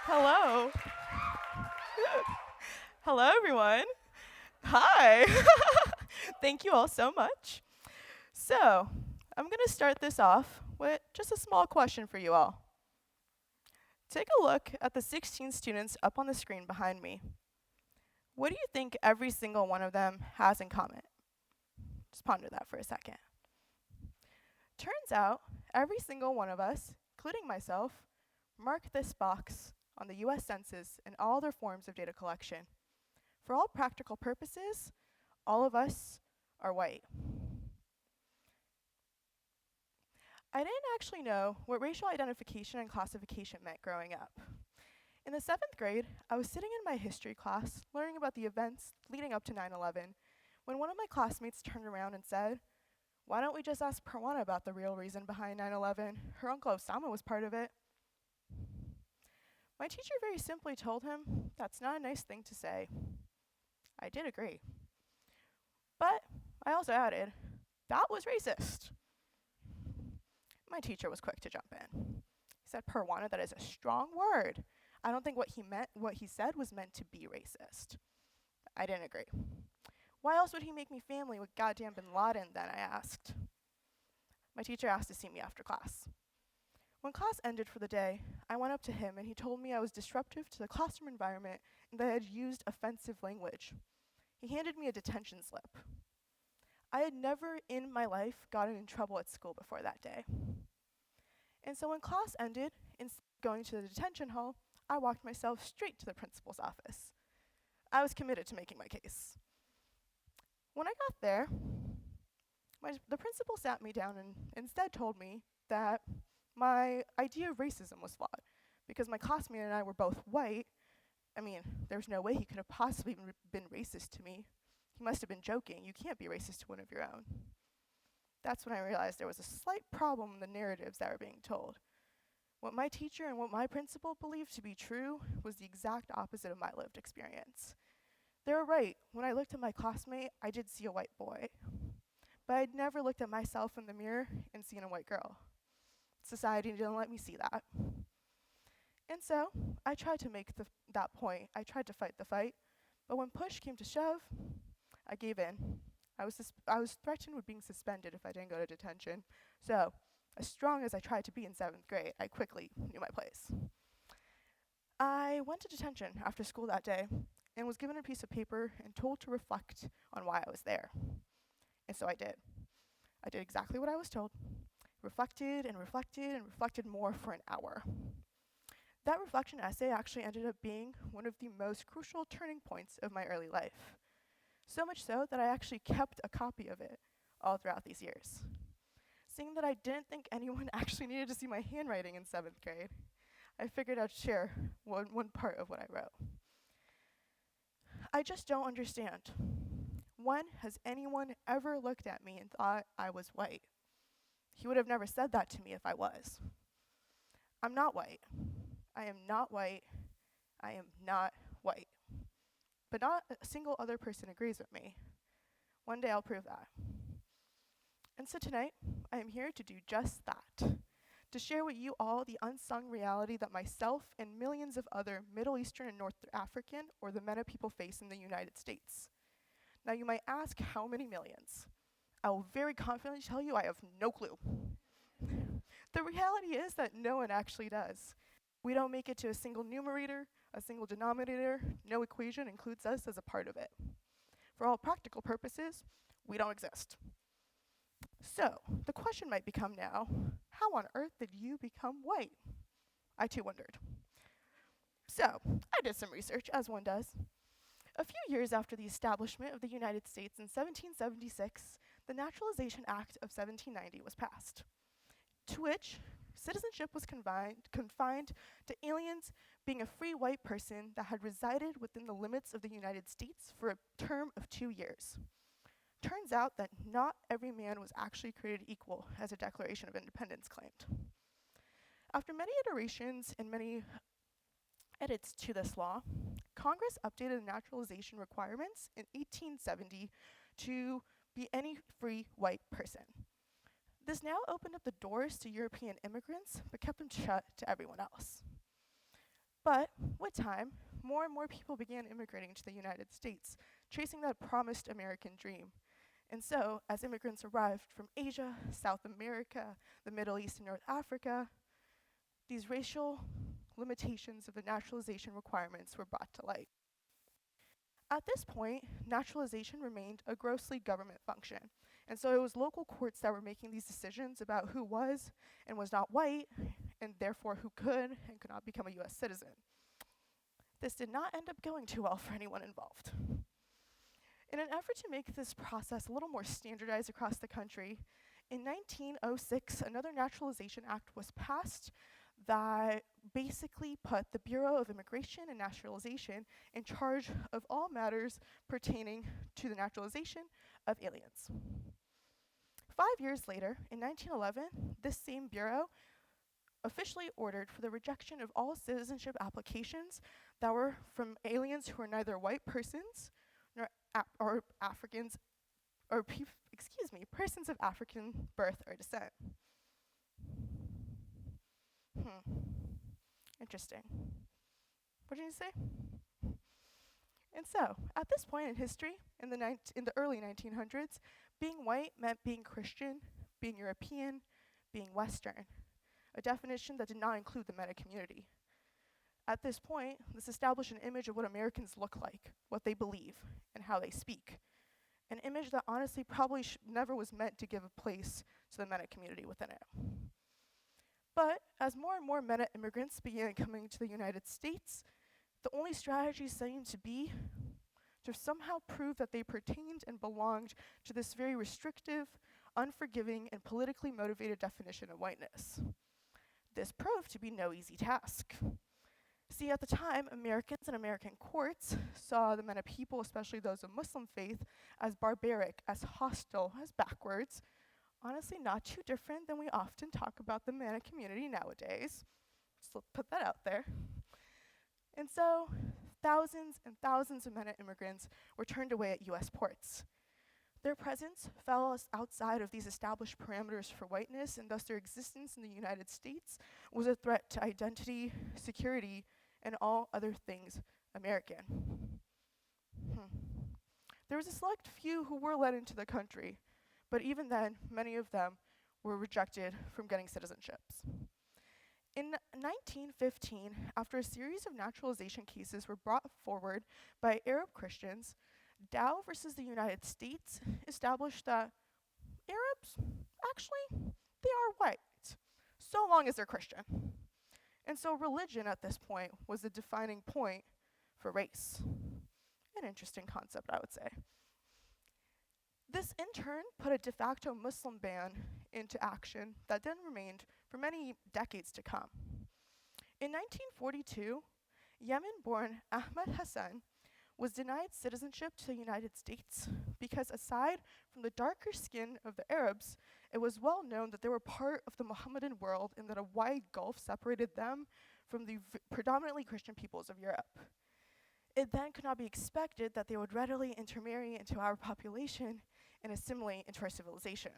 Hello. Hello, everyone. Hi. Thank you all so much. So, I'm going to start this off with just a small question for you all. Take a look at the 16 students up on the screen behind me. What do you think every single one of them has in common? Just ponder that for a second. Turns out, every single one of us, including myself, mark this box on the US Census and all other forms of data collection. For all practical purposes, all of us are white. I didn't actually know what racial identification and classification meant growing up. In the 7th grade, I was sitting in my history class learning about the events leading up to 9/11 when one of my classmates turned around and said, "Why don't we just ask Parwana about the real reason behind 9/11? Her uncle Osama was part of it." My teacher very simply told him, "That's not a nice thing to say." I did agree. But I also added, "That was racist." My teacher was quick to jump in. He said, "Parwana, that is a strong word. I don't think what he said was meant to be racist." I didn't agree. "Why else would he make me family with goddamn bin Laden then?" I asked. My teacher asked to see me after class. When class ended for the day, I went up to him and he told me I was disruptive to the classroom environment and that I had used offensive language. He handed me a detention slip. I had never in my life gotten in trouble at school before that day. And so when class ended, instead of going to the detention hall, I walked myself straight to the principal's office. I was committed to making my case. When I got there, the principal sat me down and instead told me that my idea of racism was flawed because my classmate and I were both white. I mean, there's no way he could have possibly been racist to me. He must have been joking. You can't be racist to one of your own. That's when I realized there was a slight problem in the narratives that were being told. What my teacher and what my principal believed to be true was the exact opposite of my lived experience. They were right. When I looked at my classmate, I did see a white boy. But I'd never looked at myself in the mirror and seen a white girl. Society didn't let me see that. And so, I tried to make that point. I tried to fight the fight. But when push came to shove, I gave in. I was threatened with being suspended if I didn't go to detention. So, as strong as I tried to be in 7th grade, I quickly knew my place. I went to detention after school that day and was given a piece of paper and told to reflect on why I was there. And so I did. I did exactly what I was told. Reflected and reflected and reflected more for an hour. That reflection essay actually ended up being one of the most crucial turning points of my early life. So much so that I actually kept a copy of it all throughout these years. Seeing that I didn't think anyone actually needed to see my handwriting in 7th grade, I figured I'd share one part of what I wrote. I just don't understand. When has anyone ever looked at me and thought I was white? He would have never said that to me if I was. I'm not white. I am not white. I am not white. But not a single other person agrees with me. One day I'll prove that. And so tonight, I am here to do just that. To share with you all the unsung reality that myself and millions of other Middle Eastern and North African or the MENA people face in the United States. Now you might ask how many millions? I will very confidently tell you I have no clue. The reality is that no one actually does. We don't make it to a single numerator, a single denominator. No equation includes us as a part of it. For all practical purposes, we don't exist. So, the question might become now, how on earth did you become white? I too wondered. So, I did some research, as one does. A few years after the establishment of the United States in 1776, the Naturalization Act of 1790 was passed, to which citizenship was confined to aliens being a free white person that had resided within the limits of the United States for a term of 2 years. Turns out that not every man was actually created equal, as the Declaration of Independence claimed. After many iterations and many edits to this law, Congress updated the naturalization requirements in 1870 to be any free white person. This now opened up the doors to European immigrants, but kept them shut to everyone else. But with time, more and more people began immigrating to the United States, chasing that promised American dream. And so, as immigrants arrived from Asia, South America, the Middle East, and North Africa, these racial limitations of the naturalization requirements were brought to light. At this point, naturalization remained a grossly government function, and so it was local courts that were making these decisions about who was and was not white, and therefore who could and could not become a US citizen. This did not end up going too well for anyone involved. In an effort to make this process a little more standardized across the country, in 1906, another Naturalization Act was passed that basically put the Bureau of Immigration and Naturalization in charge of all matters pertaining to the naturalization of aliens. 5 years later, in 1911, this same bureau officially ordered for the rejection of all citizenship applications that were from aliens who are neither white persons nor or Africans or persons of African birth or descent. Interesting. What did you say? And so, at this point in history, in the early 1900s, being white meant being Christian, being European, being Western, a definition that did not include the MENA community. At this point, this established an image of what Americans look like, what they believe, and how they speak. An image that honestly probably never was meant to give a place to the MENA community within it. But as more and more MENA immigrants began coming to the United States, the only strategy seemed to be to somehow prove that they pertained and belonged to this very restrictive, unforgiving, and politically motivated definition of whiteness. This proved to be no easy task. See, at the time, Americans and American courts saw the MENA people, especially those of Muslim faith, as barbaric, as hostile, as backwards. Honestly, not too different than we often talk about the MENA community nowadays. Just put that out there. And so, thousands and thousands of MENA immigrants were turned away at US ports. Their presence fell outside of these established parameters for whiteness, and thus their existence in the United States was a threat to identity, security, and all other things American. There was a select few who were let into the country, but even then, many of them were rejected from getting citizenships. In 1915, after a series of naturalization cases were brought forward by Arab Christians, Dow versus the United States established that Arabs, actually, they are white, so long as they're Christian. And so religion at this point was the defining point for race. An interesting concept, I would say. This in turn put a de facto Muslim ban into action that then remained for many decades to come. In 1942, Yemen-born Ahmed Hassan was denied citizenship to the United States because aside from the darker skin of the Arabs, it was well known that they were part of the Mohammedan world and that a wide gulf separated them from the predominantly Christian peoples of Europe. It then could not be expected that they would readily intermarry into our population and assimilate into our civilization.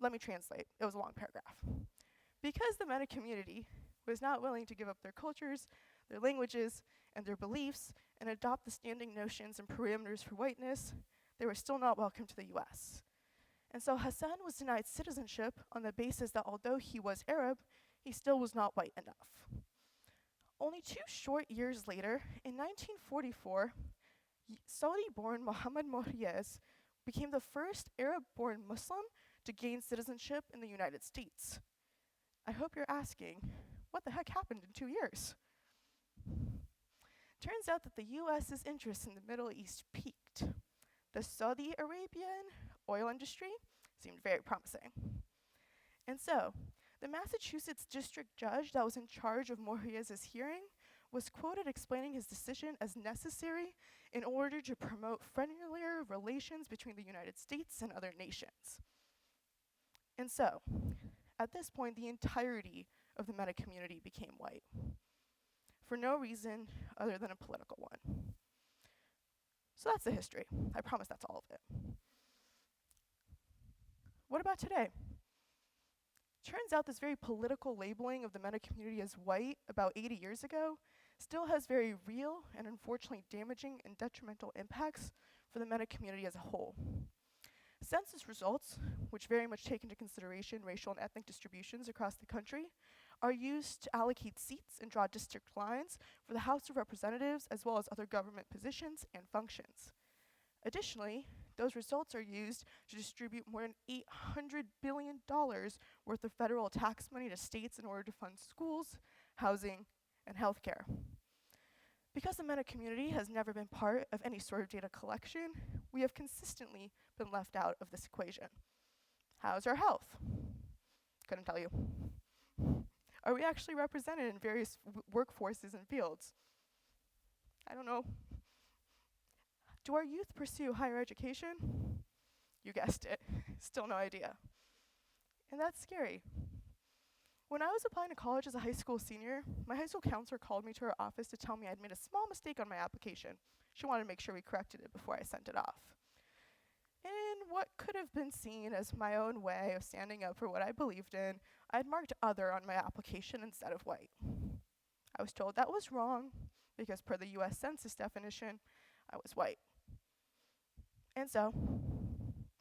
Let me translate. It was a long paragraph. Because the MENA community was not willing to give up their cultures, their languages, and their beliefs and adopt the standing notions and parameters for whiteness, they were still not welcome to the US. And so Hassan was denied citizenship on the basis that although he was Arab, he still was not white enough. Only 2 short years later, in 1944, Saudi-born Mohammed Mohiez became the first Arab-born Muslim to gain citizenship in the United States. I hope you're asking, what the heck happened in 2 years? Turns out that the US's interest in the Middle East peaked. The Saudi Arabian oil industry seemed very promising. And so, the Massachusetts district judge that was in charge of Mohiez's hearing was quoted explaining his decision as necessary in order to promote friendlier relations between the United States and other nations. And so, at this point, the entirety of the MENA community became white, for no reason other than a political one. So that's the history. I promise that's all of it. What about today? Turns out this very political labeling of the MENA community as white about 80 years ago still has very real and unfortunately damaging and detrimental impacts for the MENA community as a whole. Census results, which very much take into consideration racial and ethnic distributions across the country, are used to allocate seats and draw district lines for the House of Representatives as well as other government positions and functions. Additionally, those results are used to distribute more than $800 billion worth of federal tax money to states in order to fund schools, housing, and healthcare. Because the MENA community has never been part of any sort of data collection, we have consistently been left out of this equation. How's our health? Couldn't tell you. Are we actually represented in various workforces and fields? I don't know. Do our youth pursue higher education? You guessed it, still no idea. And that's scary. When I was applying to college as a high school senior, my high school counselor called me to her office to tell me I'd made a small mistake on my application. She wanted to make sure we corrected it before I sent it off. In what could have been seen as my own way of standing up for what I believed in, I'd marked other on my application instead of white. I was told that was wrong because per the US Census definition, I was white. And so,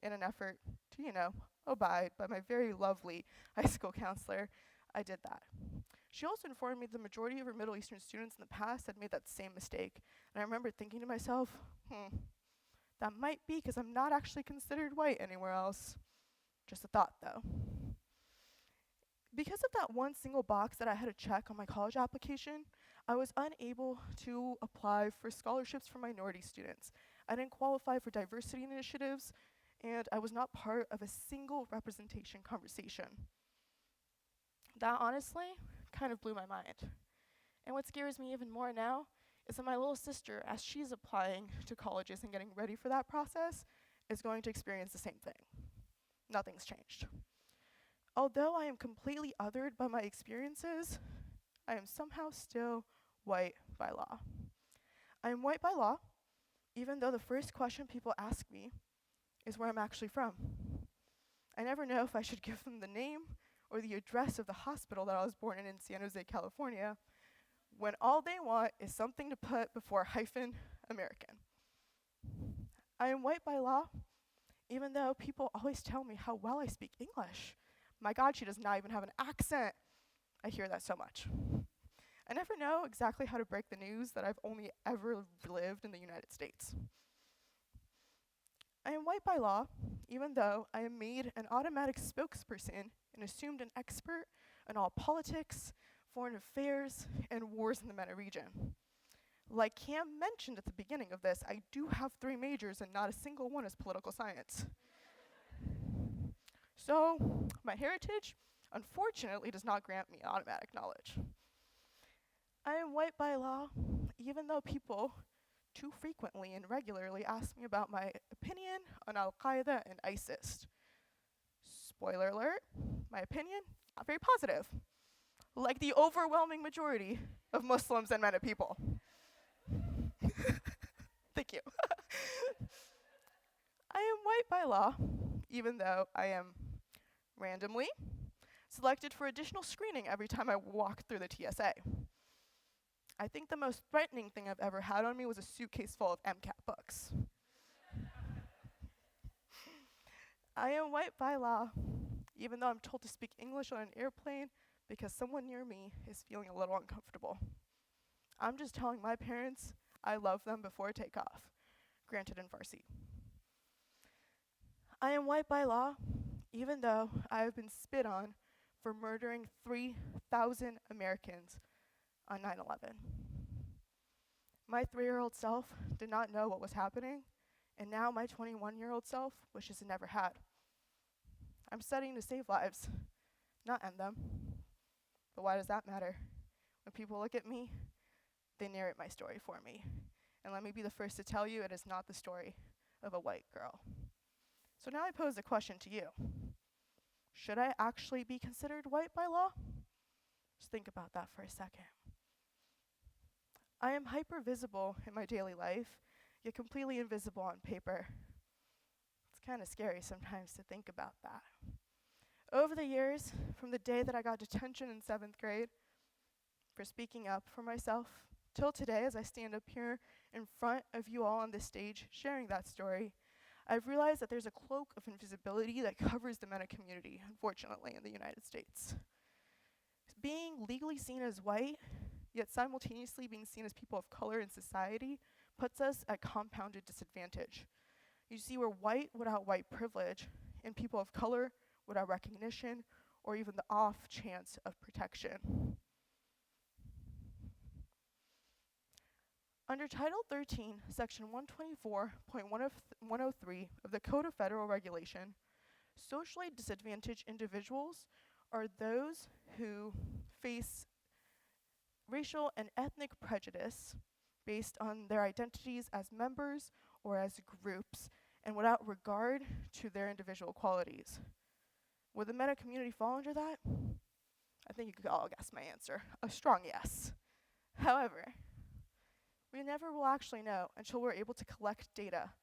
in an effort to, abide by my very lovely high school counselor, I did that. She also informed me the majority of her Middle Eastern students in the past had made that same mistake. And I remember thinking to myself, that might be because I'm not actually considered white anywhere else. Just a thought, though. Because of that one single box that I had to check on my college application, I was unable to apply for scholarships for minority students. I didn't qualify for diversity initiatives, and I was not part of a single representation conversation. That honestly kind of blew my mind. And what scares me even more now is that my little sister, as she's applying to colleges and getting ready for that process, is going to experience the same thing. Nothing's changed. Although I am completely othered by my experiences, I am somehow still white by law. I am white by law, even though the first question people ask me is where I'm actually from. I never know if I should give them the name or the address of the hospital that I was born in San Jose, California, when all they want is something to put before hyphen American. I am white by law, even though people always tell me how well I speak English. My God, she does not even have an accent. I hear that so much. I never know exactly how to break the news that I've only ever lived in the United States. I am white by law, even though I am made an automatic spokesperson and assumed an expert in all politics, foreign affairs, and wars in the MENA region. Like Cam mentioned at the beginning of this, I do have 3 majors and not a single one is political science. So, my heritage, unfortunately, does not grant me automatic knowledge. I am white by law, even though people too frequently and regularly ask me about my opinion on Al-Qaeda and ISIS. Spoiler alert, my opinion, not very positive. Like the overwhelming majority of Muslims and MENA people. Thank you. I am white by law, even though I am randomly selected for additional screening every time I walk through the TSA. I think the most threatening thing I've ever had on me was a suitcase full of MCAT books. I am white by law, even though I'm told to speak English on an airplane because someone near me is feeling a little uncomfortable. I'm just telling my parents I love them before takeoff, granted in Farsi. I am white by law, even though I have been spit on for murdering 3,000 Americans on 9/11. My 3-year-old self did not know what was happening, and now my 21-year-old self wishes it never had. I'm studying to save lives, not end them. But why does that matter? When people look at me, they narrate my story for me. And let me be the first to tell you, it is not the story of a white girl. So now I pose a question to you. Should I actually be considered white by law? Just think about that for a second. I am hyper-visible in my daily life, yet completely invisible on paper. It's kind of scary sometimes to think about that. Over the years, from the day that I got detention in 7th grade for speaking up for myself, till today as I stand up here in front of you all on this stage sharing that story, I've realized that there's a cloak of invisibility that covers the MENA community, unfortunately, in the United States. Being legally seen as white, yet simultaneously being seen as people of color in society, puts us at compounded disadvantage. You see, we're white without white privilege, and people of color without recognition, or even the off chance of protection. Under Title 13, Section 124.103 of the Code of Federal Regulation, socially disadvantaged individuals are those who face racial and ethnic prejudice based on their identities as members or as groups, and without regard to their individual qualities. Would the MENA community fall under that? I think you could all guess my answer. A strong yes. However, we never will actually know until we're able to collect data,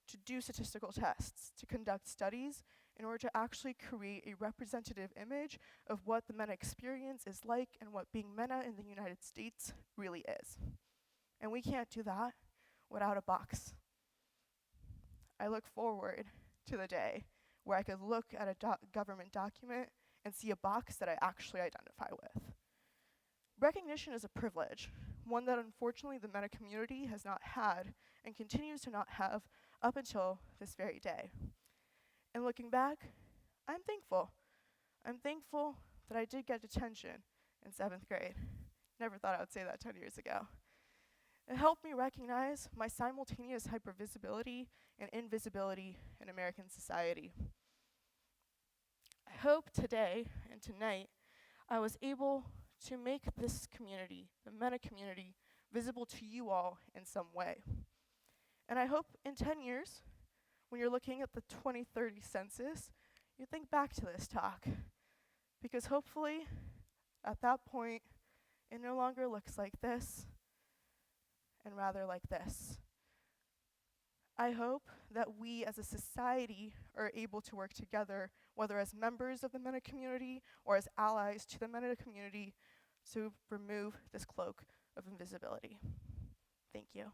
to do statistical tests, to conduct studies, in order to actually create a representative image of what the MENA experience is like and what being MENA in the United States really is. And we can't do that without a box. I look forward to the day where I could look at a government document and see a box that I actually identify with. Recognition is a privilege, one that unfortunately the MENA community has not had and continues to not have up until this very day. And looking back, I'm thankful. I'm thankful that I did get detention in 7th grade. Never thought I would say that 10 years ago. It helped me recognize my simultaneous hypervisibility and invisibility in American society. I hope today and tonight I was able to make this community, the MENA community, visible to you all in some way. And I hope in 10 years, when you're looking at the 2030 census, you think back to this talk. Because hopefully, at that point, it no longer looks like this, and rather like this. I hope that we as a society are able to work together, whether as members of the MENA community or as allies to the MENA community, to remove this cloak of invisibility. Thank you.